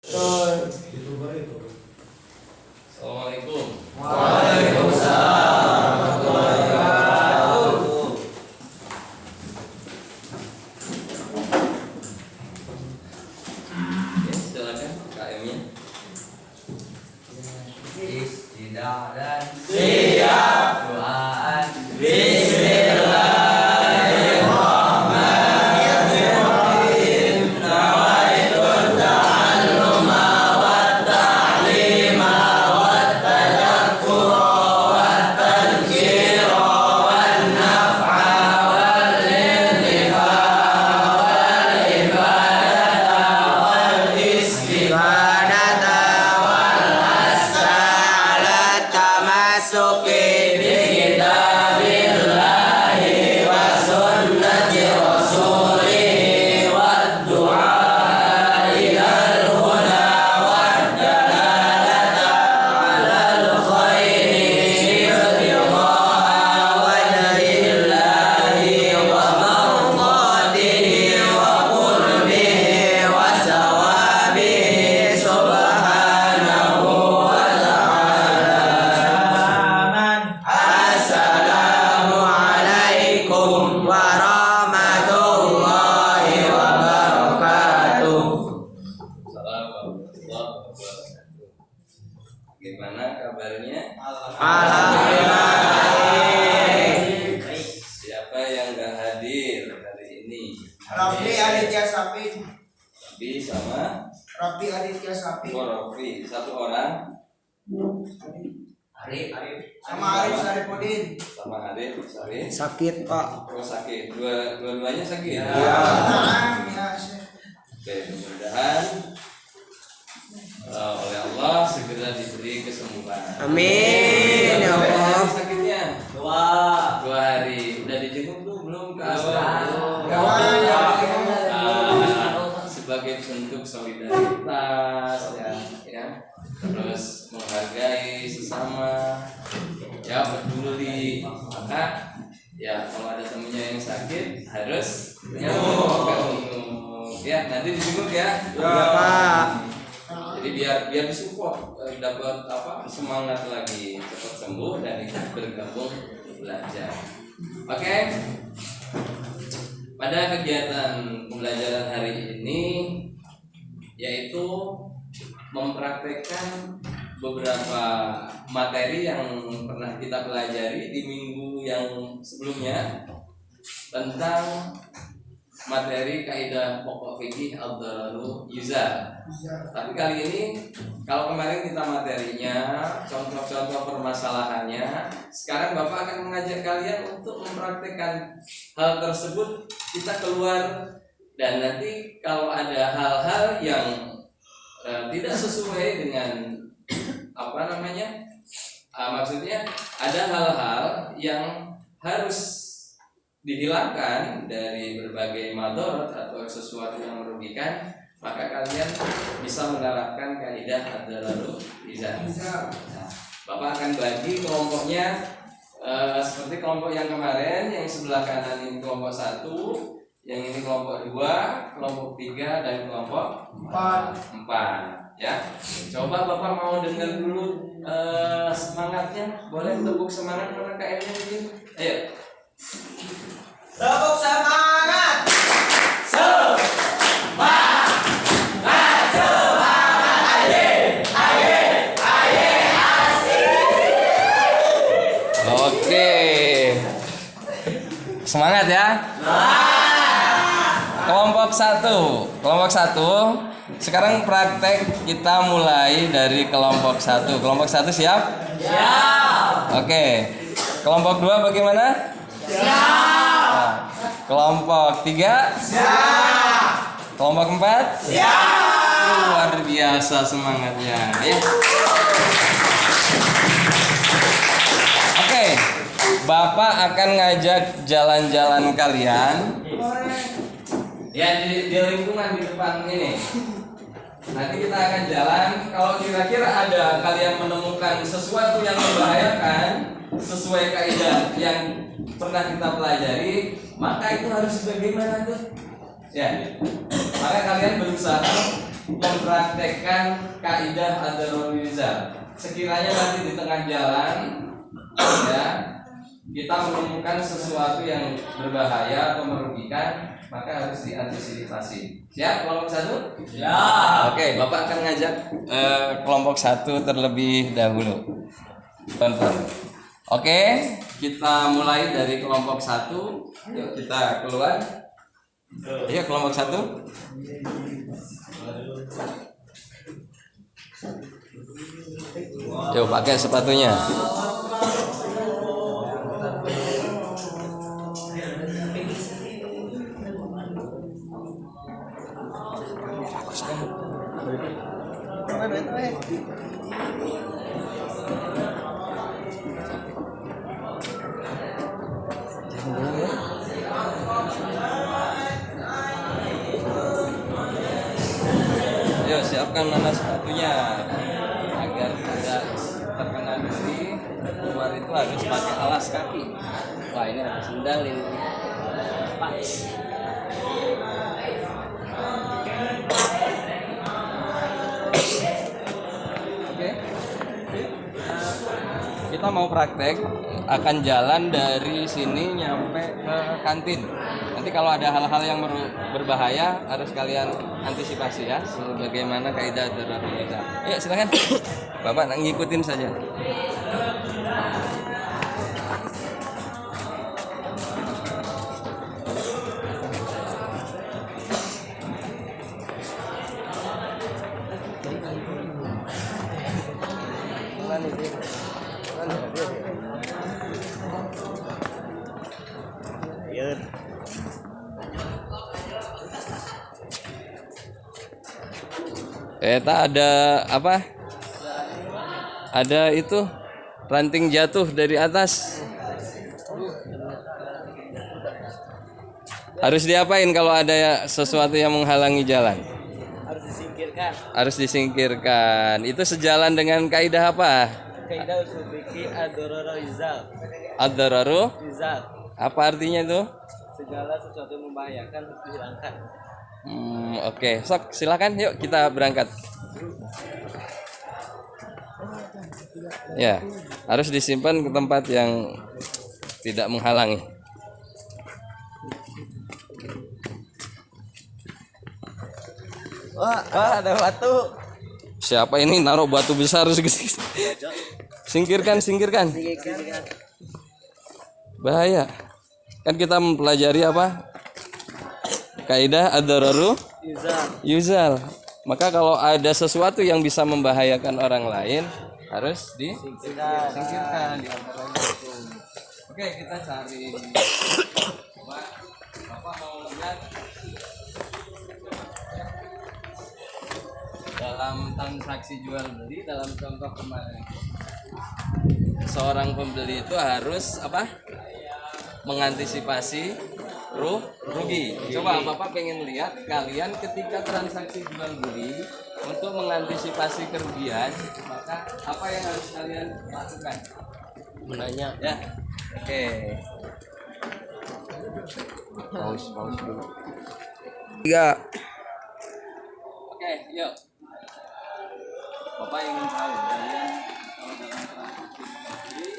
Assalamualaikum. Waalaikumsalam warahmatullahi wabarakatuh. Ya, silakan KM-nya. Istidah dan siap doaan. Bagaimana kabarnya? Alhamdulillah. Siapa yang gak hadir hari ini? Rafli Aditya Sapi. Abi sama Rafli Aditya Sapi. Rafli, satu orang. Arif. Sama Arif Saripudin. Sama Arif, Sarif. Sakit Pak. Oh, sakit. Dua-duanya sakit. Ya. Naam ya. Oke, mudah-mudahan oleh Allah segera diberi kesembuhan. Amin ya Allah. Sakitnya Dua. 2 hari. Udah dijenguk belum ke Belum. sebagai bentuk solidaritas ya, terus menghargai sesama, ya peduli. Maka ya kalau ada temennya yang sakit harus ya nanti dijenguk ya. Pak. Jadi biar disupport, dapat semangat lagi, cepat sembuh dan ikut bergabung belajar. Oke. Pada kegiatan pembelajaran hari ini yaitu mempraktekkan beberapa materi yang pernah kita pelajari di minggu yang sebelumnya tentang materi kaidah pokok fikih ad-dararu yuzal. Tapi kali ini kalau kemarin kita materinya contoh-contoh permasalahannya, sekarang Bapak akan mengajak kalian untuk mempraktikkan hal tersebut. Kita keluar dan nanti kalau ada hal-hal yang tidak sesuai dengan maksudnya ada hal-hal yang harus dihilangkan dari berbagai madharat atau sesuatu yang merugikan, maka kalian bisa menerapkan kaidah ad-dararu yuzal. Nah, Bapak akan bagi kelompoknya seperti kelompok yang kemarin, yang sebelah kanan ini kelompok 1, yang ini kelompok 2, kelompok 3 dan kelompok 4 ya. Coba Bapak mau dengar dulu semangatnya. Boleh tepuk semangat mana KM-nya begini? Ayo. Tepuk semangat. Oke. Semangat ya. Kelompok 1. Sekarang praktek kita mulai dari kelompok 1. Kelompok 1 siap? Siap. Oke. Kelompok 2 bagaimana? Siap. Kelompok 3? Siap. Kelompok 4? Siap. Luar biasa semangatnya ya. Oke. Bapak akan ngajak jalan-jalan kalian ya di lingkungan di depan ini. Nanti kita akan jalan. Kalau kira-kira ada kalian menemukan sesuatu yang membahayakan sesuai kaidah yang pernah kita pelajari, maka itu harus bagaimana tuh? Ya, maka kalian berusaha mempraktekkan kaidah ad-darurul yuzal. Sekiranya nanti di tengah jalan ya kita menemukan sesuatu yang berbahaya atau merugikan, maka harus diantisipasi. Siap kelompok 1? Ya. Oke, Bapak akan ngajak kelompok 1 terlebih dahulu. Tonton. Oke, kita mulai dari kelompok 1. Yuk kita keluar. Ayo kelompok 1. Yuk pakai sepatunya. Ayo siapkan mana sepatunya agar tidak terkena duri. Keluar itu harus pakai alas kaki. Wah ini ada sendal ini. Pas. Oke. Kita mau praktek akan jalan dari sini nyampe ke kantin. Nanti kalau ada hal-hal yang berbahaya harus kalian antisipasi ya. Sebagaimana kaidah ad-darurul yuzal. Ayo silakan. Bapak ngikutin saja. Eta ada apa? Ada itu ranting jatuh dari atas. Harus diapain kalau ada sesuatu yang menghalangi jalan? Harus disingkirkan. Harus disingkirkan. Itu sejalan dengan kaidah apa? Kaidah usul fikih ad-darurul yuzal. Ad-dararu? Yuzal. Apa artinya itu? Segala sesuatu yang membahayakan harus dihilangkan. Oke. Sok silakan yuk kita berangkat. Ya, harus disimpan ke tempat yang tidak menghalangi. Wah, ada batu. Siapa ini naruh batu besar segitu? Singkirkan. Bahaya. Kan kita mempelajari apa? Kaidah ad-dararu yuzal. Maka kalau ada sesuatu yang bisa membahayakan orang lain harus disingkirkan di antaranya itu. Oke, kita cari. Bapak mau lihat dalam transaksi jual beli dalam contoh kemarin. Seorang pembeli itu harus apa? Mengantisipasi rugi. Coba Bapak pengen lihat kalian ketika transaksi jual beli untuk mengantisipasi kerugian, maka apa yang harus kalian lakukan? Menanya. Ya. Oke. Pause dulu. 3. Oke, yuk. Bapak ingin tahu kalian kalau dalam transaksi jual beli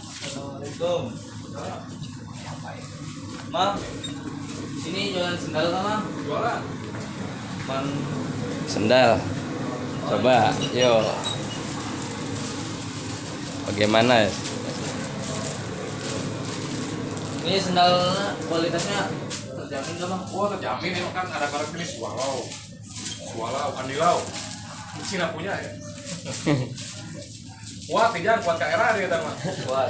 Assalamualaikum. Ma, ini jualan sendal kan, Ma? Jualan. Bang, sendal. Coba, yuk. Bagaimana? ini sendal kualitasnya terjamin nggak, Bang? Wah terjamin ini kan ada merek ini Swallow, Andilau. Cina punya ya. Wah tidak kuat KRA dia mah. Kuat.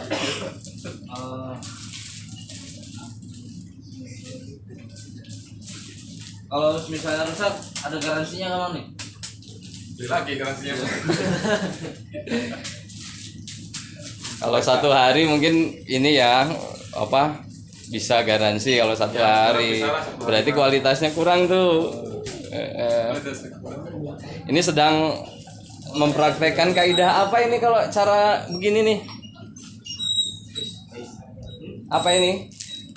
Kalau misalnya rusak, ada garansinya nggak, Bang nih? Beli lagi garansinya. Kalau 1 hari mungkin ini ya apa bisa garansi kalau 1 hari. Berarti kualitasnya kurang tuh. Ini sedang mempraktekkan kaidah apa ini kalau cara begini nih? apa ini?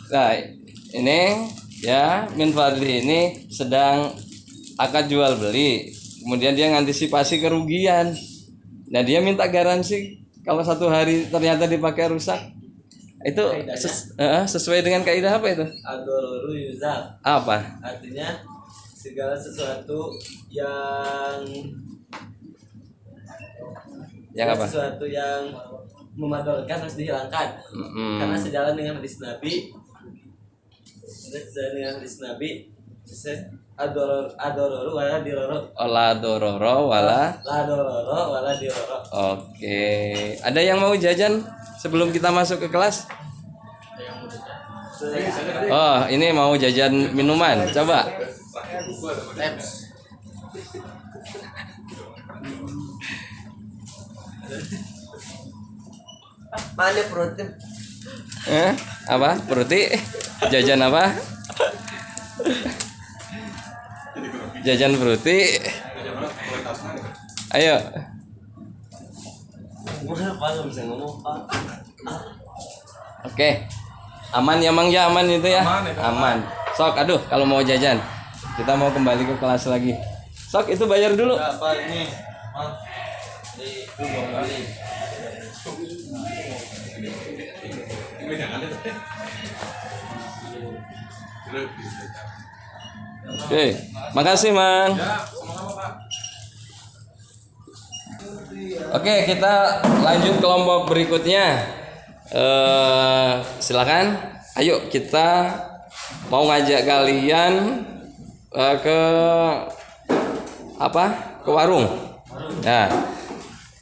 Nah, ini ya min fadli ini sedang akad jual beli. Kemudian dia ngantisipasi kerugian. Nah, dia minta garansi kalau 1 hari ternyata dipakai rusak. Itu sesuai dengan kaidah apa itu? Ad-dararu yuzal. Apa? Artinya segala sesuatu yang Apa? sesuatu yang memadorkan harus dihilangkan. Karena sejalan dengan hadis Nabi. Ad-dararu wala dirara. La dororo wala. La dororo wala dirara. Oke. Ada yang mau jajan sebelum kita masuk ke kelas? Oh, ini mau jajan minuman. Coba. Mana protein? Apa? Fruity? Jajan apa? Jajan fruity. Ayo. Bisa ngomong Pak. Oke. Aman ya Mang ya, aman itu ya? Aman, itu Aman. Sok, aduh kalau mau jajan. Kita mau kembali ke kelas lagi. Sok, itu bayar dulu. Apa ini? Mang. Di beli. Oke, makasih Mang. Ya, sama-sama Pak. Oke, kita lanjut kelompok berikutnya. Silakan. Ayo kita mau ngajak kalian ke apa? Ke warung. Nah,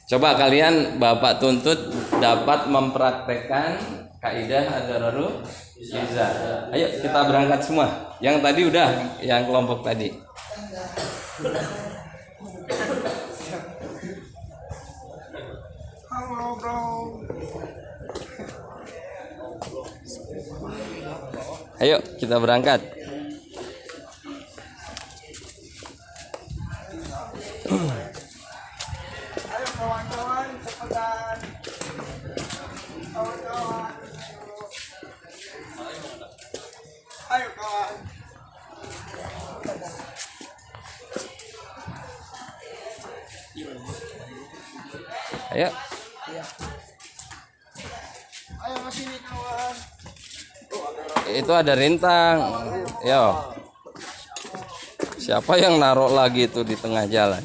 coba kalian Bapak tuntut dapat mempraktekkan kaidah ad-dararu yuzal. Ayo kita berangkat semua. Yang tadi udah, yang kelompok tadi. Halo bro. Ayo kita berangkat. Ayo kawan-kawan cepetan. Kawan-kawan. Ayo kawan. Ayo. Ayo ke sini kawan. Itu ada rintang. Yo. Siapa yang naruh lagi itu di tengah jalan?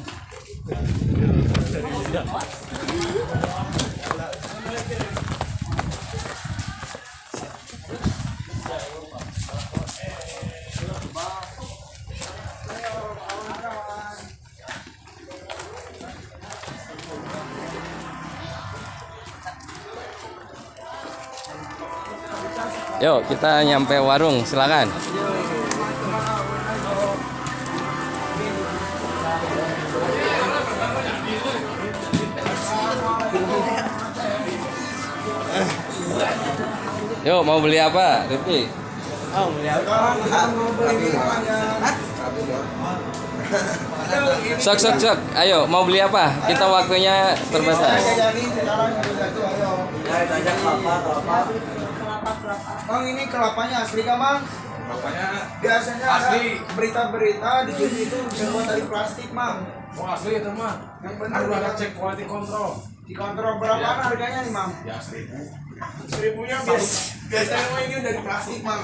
Yuk kita nyampe warung, silakan. Yuk mau beli apa, Rifki? Oh, melihat Sok. Ayo mau beli apa? Kita waktunya terbatas. Bang, ini kelapanya asli kah Bang? Bapaknya Biasanya asli. ada berita-berita di TV itu dibuat dari plastik Mang. Oh asli itu mah. Yang benar Harus ada ya. cek quality control. Dikontrol berapaan harganya nih Mang? Ya 1.000. 1.000-nya biasanya mah ini dari plastik Mang.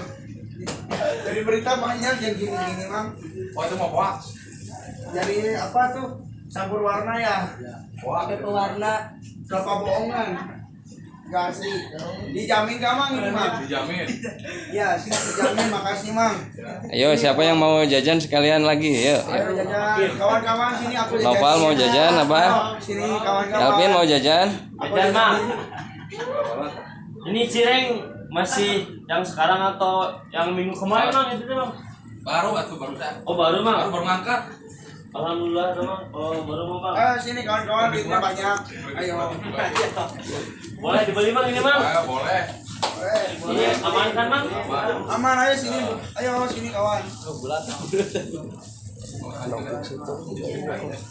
Dari berita banyak yang gini-gini Mang. Oh itu mau hoax. Dari apa tuh? Campur warna ya. Hoax. Pewarna kelapa bohongan. Gak asli. Dijamin gak Mang ini Mang? Dijamin. Ya, sini dijamin. Makasih Mang. Ayo siapa yang mau jajan sekalian lagi? Yuk. Ayo jajan. Kawan-kawan sini aku jajan. Noval mau jajan apa? Ayo, sini kawan-kawan. Alvin mau jajan? Aku Jajan, Mang. jajan. Ini cireng masih yang sekarang atau yang minggu kemarin Mang itu Mang? Baru baru dah. Oh baru Mang. Baru ngangkat. Alhamdulillah Mang. Oh baru Mang. Ayo sini kawan-kawan, duitnya banyak. Ayo. Boleh dibeli Mang ini Mang? Ayo boleh. Ini aman kan Mang? Aman, ayo sini. Ayo sini kawan.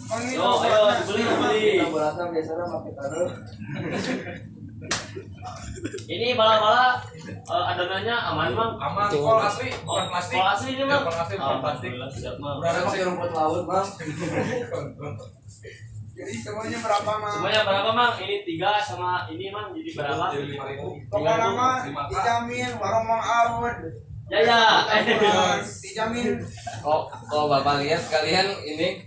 Oh, ini Yo, ayo dibeli. biasanya pakai taruh. Ini bala-bala adonannya aman bang. Aman, kol asli, bukan plastik. Kol asli ini bang. Kol asli, bukan plastik. Siap bang. Udah ada pakai rumput laut, Bang. Jadi semuanya berapa mang? Semuanya berapa bang? Ini 3 sama ini bang jadi berapa? Jadi 5.000. Pokoknya nama dijamin warung mang Arun. Ya ya. Dijamin. Kalau Bapak lihat kalian ini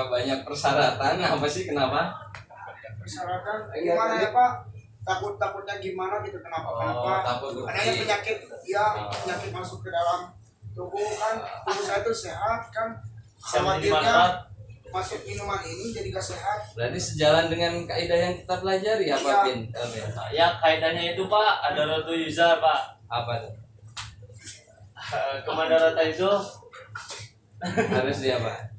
banyak persyaratan apa sih kenapa? Persyaratan gimana ya Pak? Takutnya gimana gitu kenapa? Takut Adanya penyakit ya penyakit masuk ke dalam tubuh kan tubuh saya tuh sehat kan khawatirnya masuk minuman ini jadi gak sehat. Berarti sejalan dengan kaidah yang kita pelajari apa Iya. Pin? Ya kaitannya itu pak ada rotu yuzar pak. Apa tuh? Kemadaratan itu Harus dia apa?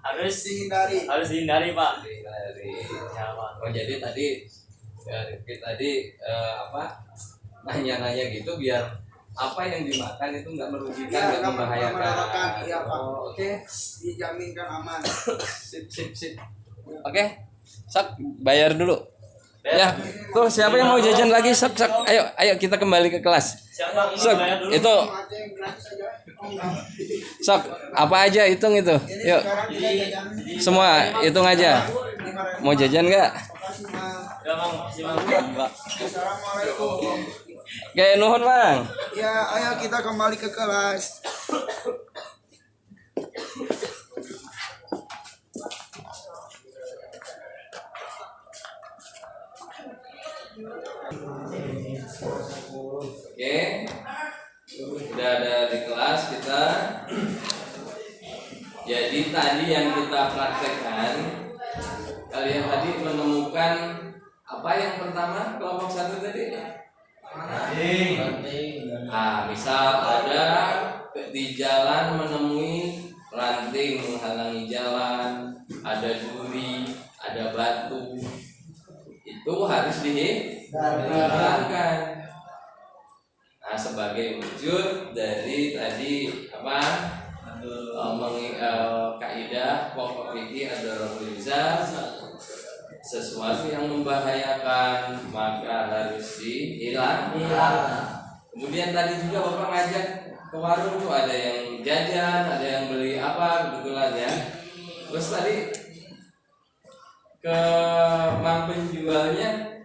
harus Dihindari pak. Dari Ya pak. Oh jadi tadi Rifki tadi nanya-nanya gitu biar apa yang dimakan itu nggak merugikan, Iya, nggak nggak membahayakan. membahayakan, iya, Pak. Oh, Oke, dijaminkan aman. sip. Oke, Sok bayar dulu. Ya, tuh siapa yang mau jajan lagi? Sok. Ayo kita kembali ke kelas. Siapa Sok, bayar dulu? itu Aja yang gratis aja. Oh, enggak. Sok apa aja hitung itu. Ini Yuk, sekarang kita jajan semua hitung aja. 5.000. Mau jajan nggak? Makasih Mang. Ya bang, makasih bang. Assalamualaikum. Oke, nuhun Bang. Ya, ayo kita kembali ke kelas. Oke, udah ada di kelas kita. Jadi tadi yang kita praktekkan, kalian tadi menemukan apa yang pertama kelompok 1 tadi? Misal ada di jalan menemui ranting menghalangi jalan, ada duri, ada batu, itu harus dihilangkan. Nah, sebagai wujud dari tadi kaidah pokok fikih ad-darurul yuzar, sesuatu yang membahayakan maka harus dihilangkan. Kemudian tadi juga Bapak ngajak ke warung tuh ada yang jajan, ada yang beli apa kebetulan ya. Terus tadi ke mang penjualnya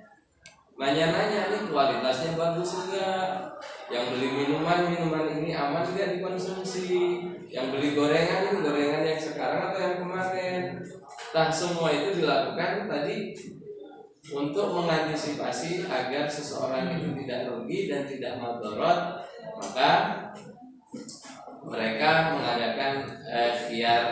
nanya-nanya nih kualitasnya bagus enggak, yang beli minuman ini aman enggak dikonsumsi, yang beli gorengan ini gorengan yang sekarang atau yang kemarin. Nah semua itu dilakukan tadi untuk mengantisipasi agar seseorang itu tidak rugi dan tidak madarat, maka mereka mengadakan ikhtiar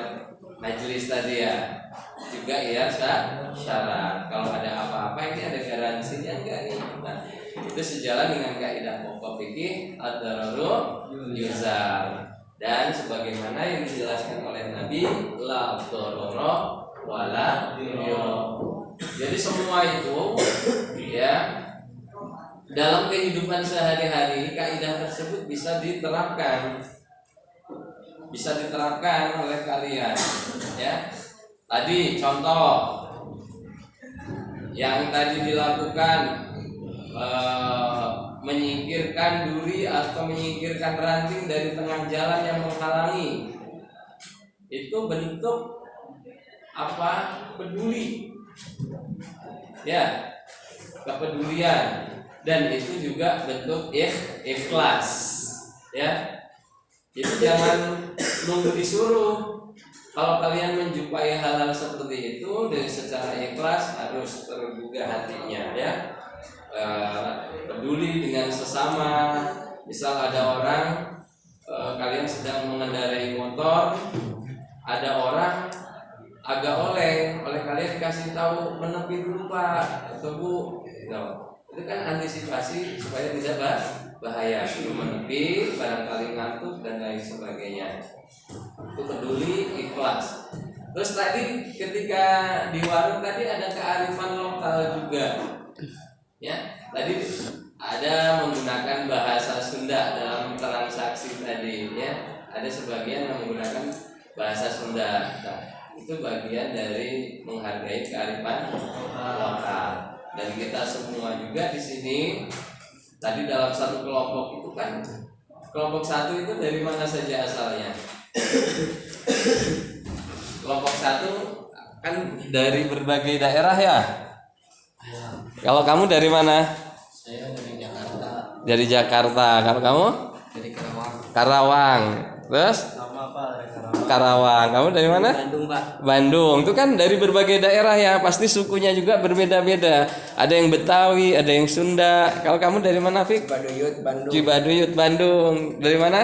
majelis tadi ya, juga ya syarat. Kalau ada apa-apa ini ada garansinya enggak nih? Nah, itu sejalan dengan kaidah pokok fikih ad-darurul yuzar dan sebagaimana yang dijelaskan oleh Nabi la darara wala dirar. Jadi semua itu ya dalam kehidupan sehari-hari kaidah tersebut bisa diterapkan oleh kalian ya. Tadi contoh yang tadi dilakukan menyingkirkan duri atau menyingkirkan ranting dari tengah jalan yang menghalangi, itu bentuk peduli ya, kepedulian, dan itu juga bentuk ikhlas ya. Jadi jangan nunggu disuruh. Kalau kalian menjumpai hal-hal seperti itu dari secara ikhlas harus tergugah hatinya ya. Peduli dengan sesama. Misal ada orang kalian sedang mengendarai motor, ada orang agak oleng, oleh kalian dikasih tahu menepi dulu Pak atau Bu, gitu. Itu kan antisipasi supaya tidak bahaya, menepi, barangkali ngantuk dan lain sebagainya. Itu peduli, ikhlas. Terus tadi ketika di warung tadi ada kearifan lokal juga, ya. Tadi ada menggunakan bahasa Sunda dalam transaksi tadi, ya. Ada sebagian yang menggunakan bahasa Sunda. Nah, itu bagian dari menghargai kearifan lokal. Dan kita semua juga di sini Tadi dalam satu kelompok itu kan, kelompok satu itu dari mana saja asalnya? Kelompok satu kan dari berbagai daerah ya. Kalau kamu dari mana? Saya dari Jakarta. Dari Jakarta. Kalau kamu? Dari Karawang. Karawang. Terus? Sama Pak, dari Karawang. Karawang. Kamu dari mana? Bandung Pak. Bandung. Itu kan dari berbagai daerah ya. Pasti sukunya juga berbeda-beda. Ada yang Betawi, ada yang Sunda. Kalau kamu dari mana, Fik? Baduyut Bandung. Cibaduyut, Bandung. Dari mana?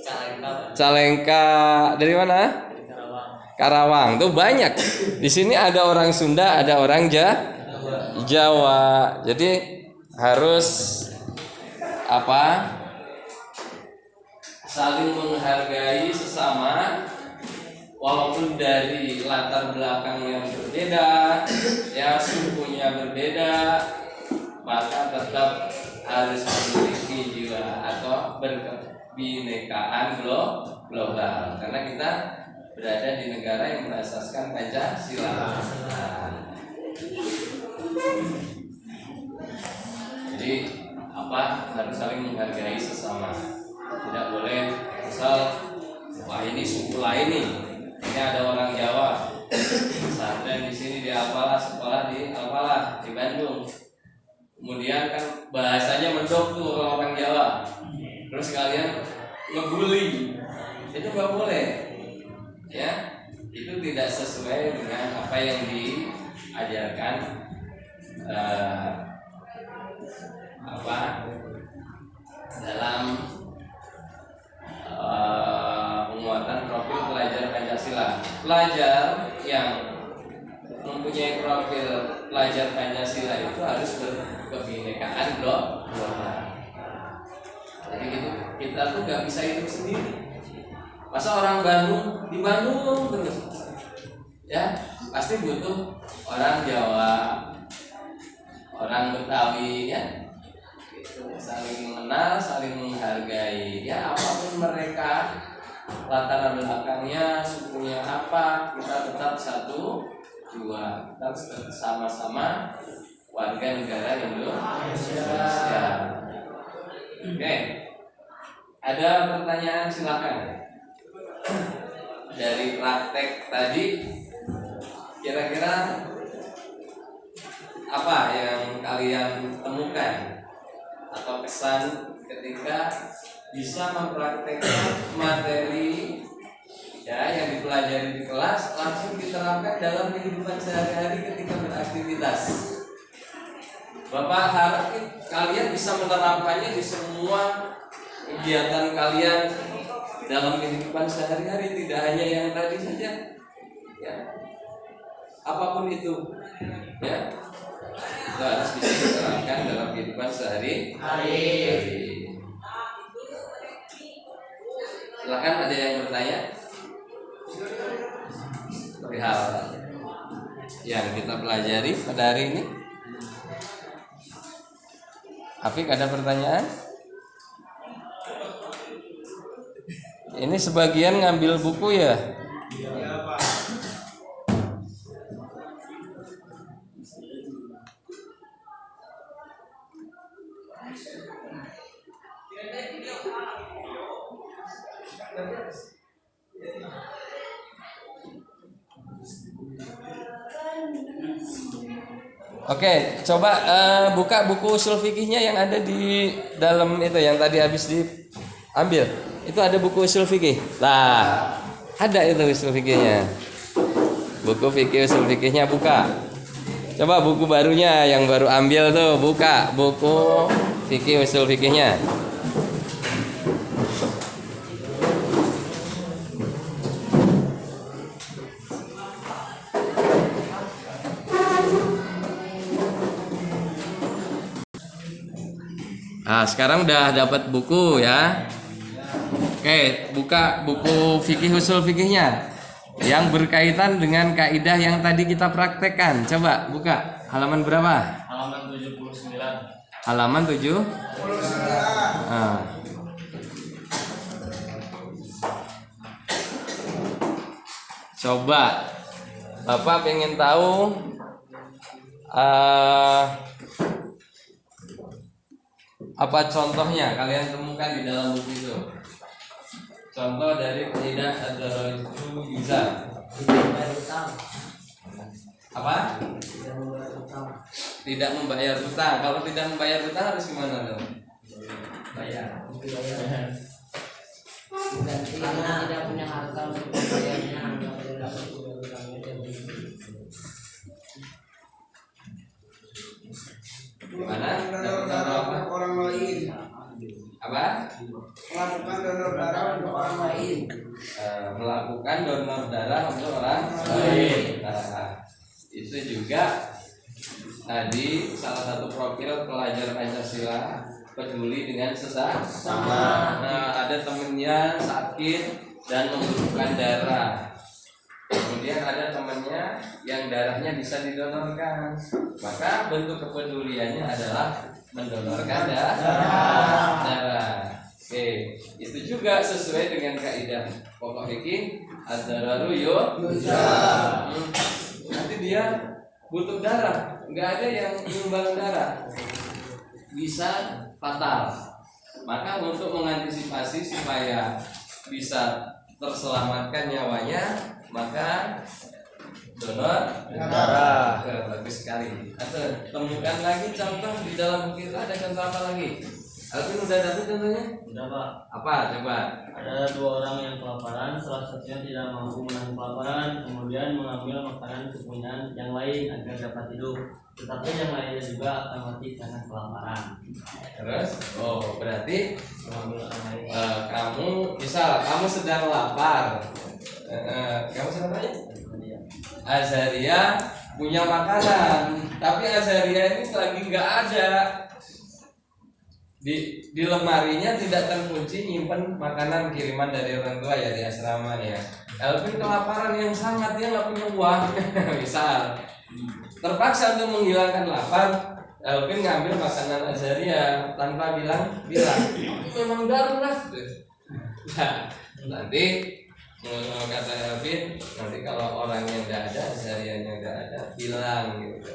Calengka Pak. Calengka. Dari mana? Dari Karawang. Karawang. Tuh banyak. Di sini ada orang Sunda, ada orang Jawa. Jadi harus apa? Saling menghargai sesama, walaupun dari latar belakang yang berbeda, ya sukunya berbeda, maka tetap harus memiliki jiwa atau berkebinekaan global. Karena kita berada di negara yang berasaskan Pancasila. Jadi harus saling menghargai sesama. Tidak boleh misal, wah ini suku lain nih, ini ada orang Jawa, pesantren di sini di apalah, sekolah di apalah di Bandung. Kemudian kan bahasanya mendok tuh orang Jawa, terus kalian ngebully, itu nggak boleh, ya. Itu tidak sesuai dengan apa yang diajarkan dalam penguatan profil pelajar Pancasila. Pelajar yang mempunyai profil pelajar Pancasila itu harus berkebinekaan global. Jadi gitu, kita tuh nggak bisa hidup sendiri. Masa orang Bandung di Bandung terus, ya pasti butuh orang Jawa, orang Betawi, ya. Saling mengenal, saling menghargai, ya apapun mereka, latar belakangnya, sukunya apa, kita tetap satu jua, kita sama-sama warga negara Indonesia. Oke, ada pertanyaan silakan. Dari praktek tadi, kira-kira apa yang kalian temukan atau kesan ketika bisa mempraktekkan materi ya yang dipelajari di kelas langsung diterapkan dalam kehidupan sehari-hari ketika beraktivitas. Bapak harap kalian bisa menerapkannya di semua kegiatan kalian dalam kehidupan sehari-hari, tidak hanya yang tadi saja, ya apapun itu, ya. Itu harus bisa diterapkan dalam kehidupan sehari-hari. Silakan, ada yang bertanya perihal yang kita pelajari pada hari ini. Afik, ada pertanyaan? Ini sebagian ngambil buku ya? Oke, coba buka buku usul fikihnya yang ada di dalam itu yang tadi habis diambil. Itu ada buku usul fikih. Nah, ada itu usul fikihnya. Buku fikih usul fikihnya buka. Coba buku barunya yang baru ambil tuh buka buku fikih usul fikihnya. Nah, sekarang udah dapat buku ya. Oke, buka buku fikih usul fikihnya yang berkaitan dengan kaidah yang tadi kita praktekkan. Coba buka halaman berapa? Halaman 79. Halaman 7. Nah. Coba Bapak pengen tahu Apa contohnya kalian temukan di dalam buku itu? Contoh dari kaidah ad-dararatu yuzal. Apa? Tidak membayar hutang. Kalau tidak membayar hutang harus gimana dong? Bayar. Karena tidak punya harta untuk membayarnya. Gimana? Donor darah untuk orang lain. Apa? Melakukan donor darah untuk orang lain. Melakukan donor darah untuk orang lain. Nah, itu juga tadi salah satu profil pelajar Pancasila, peduli dengan sesama. Nah, ada temennya sakit dan membutuhkan darah. Kemudian ada temannya yang darahnya bisa didonorkan. Maka bentuk kepeduliannya adalah mendonorkan darah. Oke, itu juga sesuai dengan kaidah pokok fikih ad-dararu yuzal. Nanti dia butuh darah, nggak ada yang menyumbang darah, bisa fatal. Maka untuk mengantisipasi supaya bisa terselamatkan nyawanya, maka donor darah. Bagus sekali. Atau temukan lagi contoh di dalam buku itu, ada contoh apa lagi? Alvin udah dapet contohnya? Udah Pak. Apa? Coba. Ada 2 orang yang kelaparan, salah satunya tidak mampu menahan kelaparan, kemudian mengambil makanan kepunyaan yang lain agar dapat hidup. Tetapi yang lainnya juga akan mati karena kelaparan. Terus? Oh, berarti Mengambil orang lain. kamu misal kamu sedang lapar. Kamu sedang apa? Azaria punya makanan, tapi Azaria ini lagi nggak ada. Di lemarinya tidak terkunci nyimpen makanan kiriman dari orang tua ya di asrama ya. Elvin kelaparan yang sangat, dia nggak punya uang. Misal terpaksa untuk menghilangkan lapar, Elvin ngambil makanan Azaria tanpa bilang memang darurat. Nah, nanti kata Elvin, nanti kalau orangnya nggak ada, Azarianya nggak ada, bilang gitu.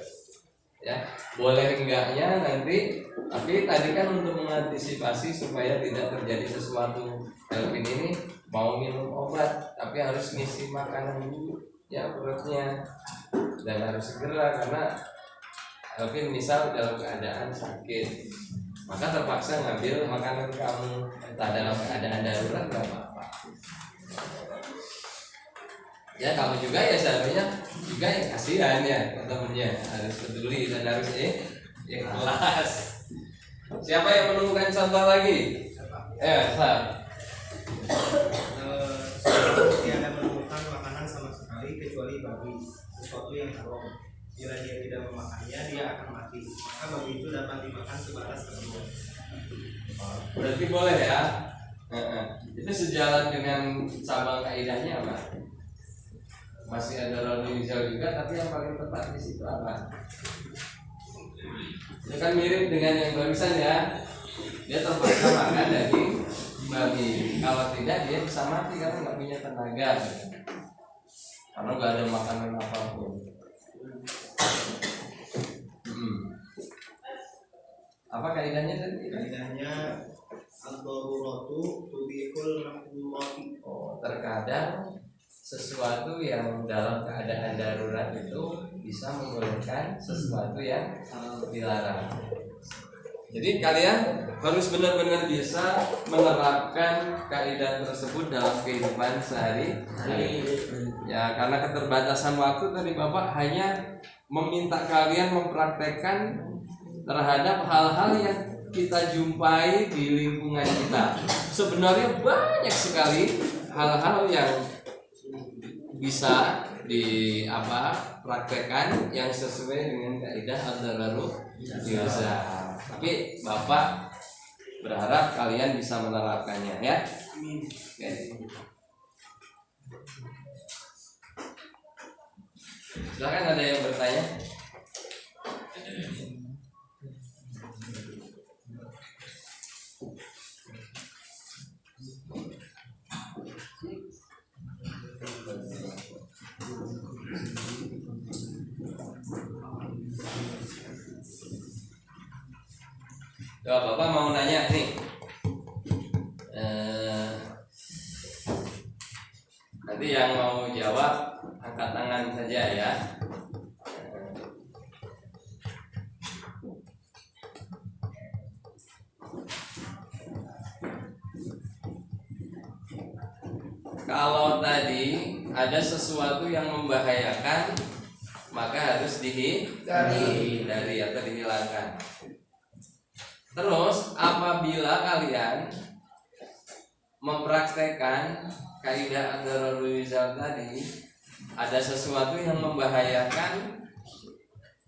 Ya, boleh enggaknya nanti, tapi tadi kan untuk mengantisipasi supaya tidak terjadi sesuatu. Elvin ini mau minum obat tapi harus ngisi makanan dulu ya perutnya, dan harus segera karena Elvin misal dalam keadaan sakit, maka terpaksa ngambil makanan kamu. Entah dalam keadaan darurat nggak apa-apa. Ya kamu juga ya seharusnya juga yang kasihan ya temennya, harus peduli dan harus ikhlas. Siapa yang menemukan contoh lagi? Sa. Tiada menemukan makanan sama sekali kecuali babi, sesuatu yang haram. Jika dia tidak memakannya, dia akan mati. Maka babi itu dapat dimakan sebatas kedua. Berarti boleh ya? Itu sejalan dengan cabang kaidahnya apa? Masih ada lalu yuzal juga, tapi yang paling tepat di situ apa? Itu kan mirip dengan yang barusan ya. Dia terpaksa makan daging babi. Kalau tidak dia bisa mati karena nggak punya tenaga. Karena nggak ada makanan apapun. Apa kaidahnya tadi? Kaidahnya ad-daruratu tubihul mahdzurati. Oh, terkadang sesuatu yang dalam keadaan darurat itu bisa membolehkan sesuatu yang dilarang. Jadi kalian harus benar-benar bisa menerapkan kaidah tersebut dalam kehidupan sehari-hari. Ya, karena keterbatasan waktu tadi Bapak hanya meminta kalian mempraktekkan terhadap hal-hal yang kita jumpai di lingkungan kita. Sebenarnya banyak sekali hal-hal yang bisa praktekkan yang sesuai dengan kaidah ad-dararu yuzal. Tapi Bapak berharap kalian bisa menerapkannya ya. Oke. Silakan, ada yang bertanya? Bapak mau nanya nih. Nanti yang mau jawab angkat tangan saja ya. Kalau tadi ada sesuatu yang membahayakan, maka harus dihindari atau dihilangkan. Terus apabila kalian mempraktekkan kaidah ad-dararul yuzal tadi, ada sesuatu yang membahayakan,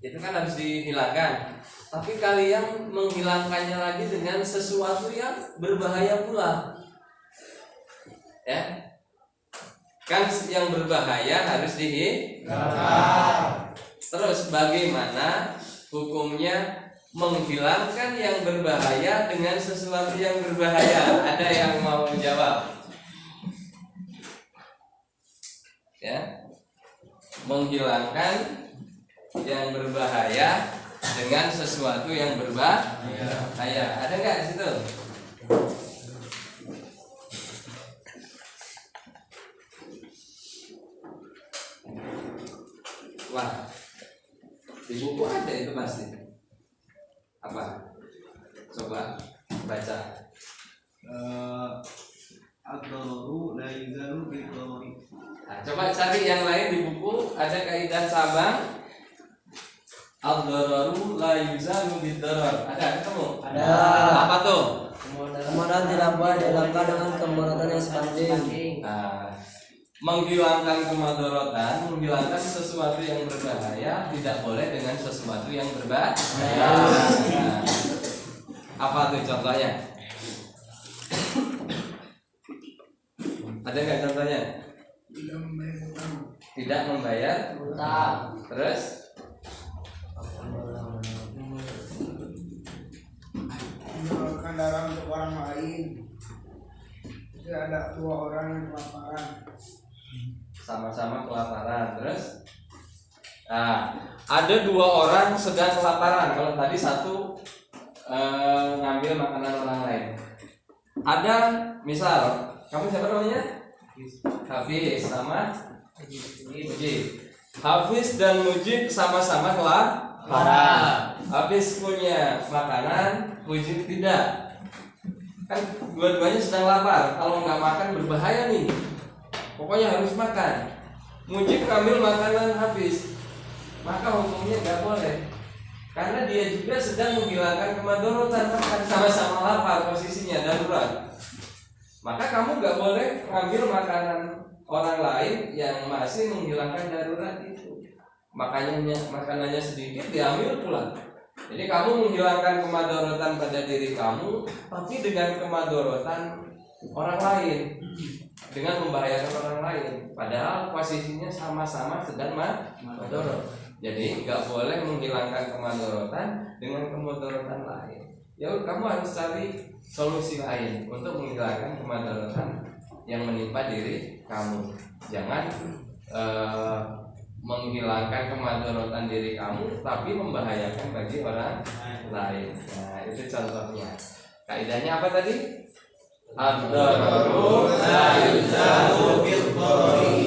itu kan harus dihilangkan. Tapi kalian menghilangkannya lagi dengan sesuatu yang berbahaya pula, ya kan? Yang berbahaya harus dihilangkan. Terus bagaimana hukumnya menghilangkan yang berbahaya dengan sesuatu yang berbahaya? Ada yang mau jawab? Ya, menghilangkan yang berbahaya dengan sesuatu yang berbahaya. Ada nggak di situ? Wah, di buku ada itu pasti. Apa? Coba baca. Ad-dararu la yuzalu bid-darari. Nah, coba cari yang lain di buku, ada kaidah cabang ad-dararu la yuzalu bid-darar. Ada ketemu? Ada. Apa tuh? Kemudahan tidak boleh dihilangkan dengan kemudaratan yang sebanding. Nah, menghilangkan kemadharatan, menghilangkan sesuatu yang berbahaya tidak boleh dengan sesuatu yang berbahaya. Nah, apa tuh contohnya? Ada nggak contohnya? Tidak membayar Utang. Terus Menyuruhkan darah untuk orang lain. Jadi ada 2 orang yang kelaparan. sama-sama kelaparan. Terus ada 2 orang sedang kelaparan. Kalau tadi satu ngambil makanan orang lain. Ada misal kamu siapa namanya? Hafiz sama Mujib. Hafiz dan Mujib sama-sama kelaparan. Hafiz punya makanan, Mujib tidak. Kan dua-duanya sedang lapar. Kalau nggak makan berbahaya nih. Pokoknya harus makan. Mujib ngambil makanan Hafiz, maka hukumnya nggak boleh. Karena dia juga sedang menghilangkan kemadharatan, kan sama-sama lapar posisinya darurat. Maka kamu nggak boleh ngambil makanan orang lain yang masih menghilangkan darurat itu. Makanannya sedikit diambil pula. Jadi kamu menghilangkan kemadharatan pada diri kamu, tapi dengan kemadharatan orang lain, dengan membahayakan orang lain. Padahal posisinya sama-sama sedang madharat. Jadi nggak boleh menghilangkan kemadharatan dengan kemadharatan lain. Ya kamu harus cari solusi lain untuk menghilangkan kemadharatan yang menimpa diri kamu. Jangan menghilangkan kemadharatan diri kamu tapi membahayakan bagi orang lain. Nah, itu contohnya. Kaidahnya apa tadi? Ad-dararu la yuzalu bil-dharari.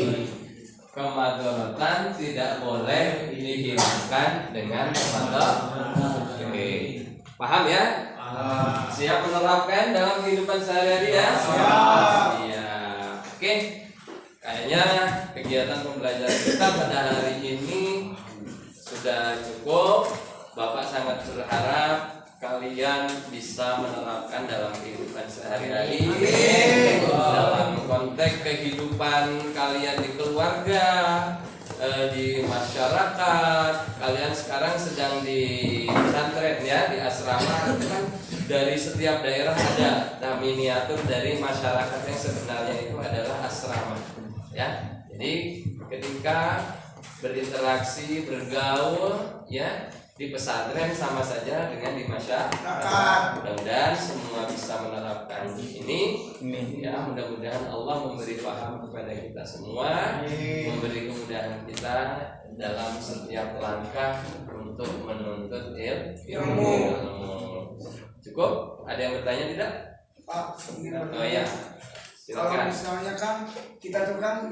Kemadharatan tidak boleh dihilangkan dengan kemadharatan. Oke. Paham ya? Siap menerapkan dalam kehidupan sehari-hari ya? Siap. Oke. Kayaknya kegiatan pembelajaran kita pada hari ini sudah cukup. Bapak sangat berharap kalian bisa menerapkan dalam kehidupan sehari-hari, dalam konteks kehidupan kalian di keluarga, di masyarakat. Kalian sekarang sedang di pesantren ya, di asrama. Kan dari setiap daerah ada miniatur dari masyarakat yang sebenarnya itu adalah asrama. Ya, jadi ketika berinteraksi, bergaul, ya di pesantren sama saja dengan di masyarakat. Mudah-mudahan semua bisa menerapkan ini. Ya, mudah-mudahan Allah memberi paham kepada kita semua, memberi kemudahan kita dalam setiap langkah untuk menuntut ilmu. Cukup? Ada yang bertanya tidak? Pak, ingin Oh bertanya. iya. Kalau Silakan. misalnya kan kita tuh kan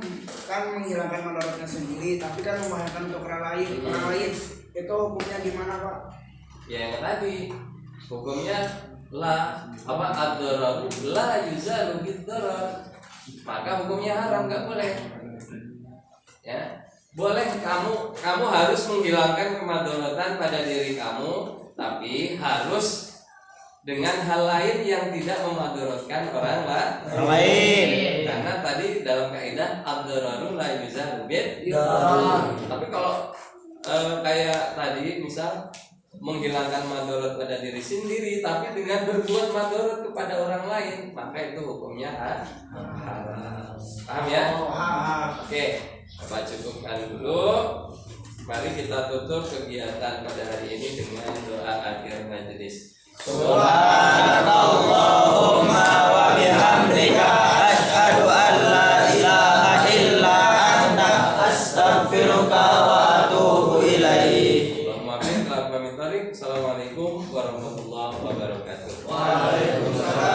menghilangkan mudaratnya sendiri, tapi kan membahayakan untuk orang lain, itu hukumnya gimana Pak? Ya yang tadi hukumnya ad-dararu la yuzalu bid-darar. Maka hukumnya haram, nggak boleh. Ya, boleh kamu harus menghilangkan kemadharatan pada diri kamu, tapi harus dengan hal lain yang tidak memadharatkan orang lain. Karena tadi dalam kaidah ad-dararu la yuzalu bid-darar. Tapi kalau kayak tadi misal menghilangkan madharat pada diri sendiri tapi dengan berbuat madharat kepada orang lain, maka itu hukumnya haram. Paham ya? Oke, Bapak cukupkan dulu. Mari kita tutup kegiatan pada hari ini dengan doa akhir majelis. Subhanallahumma wa bihamdika asyhadu an la ilaha illa anta astaghfiruka wa atubu ilaik. Assalamualaikum warahmatullahi wabarakatuh. Waalaikumsalam.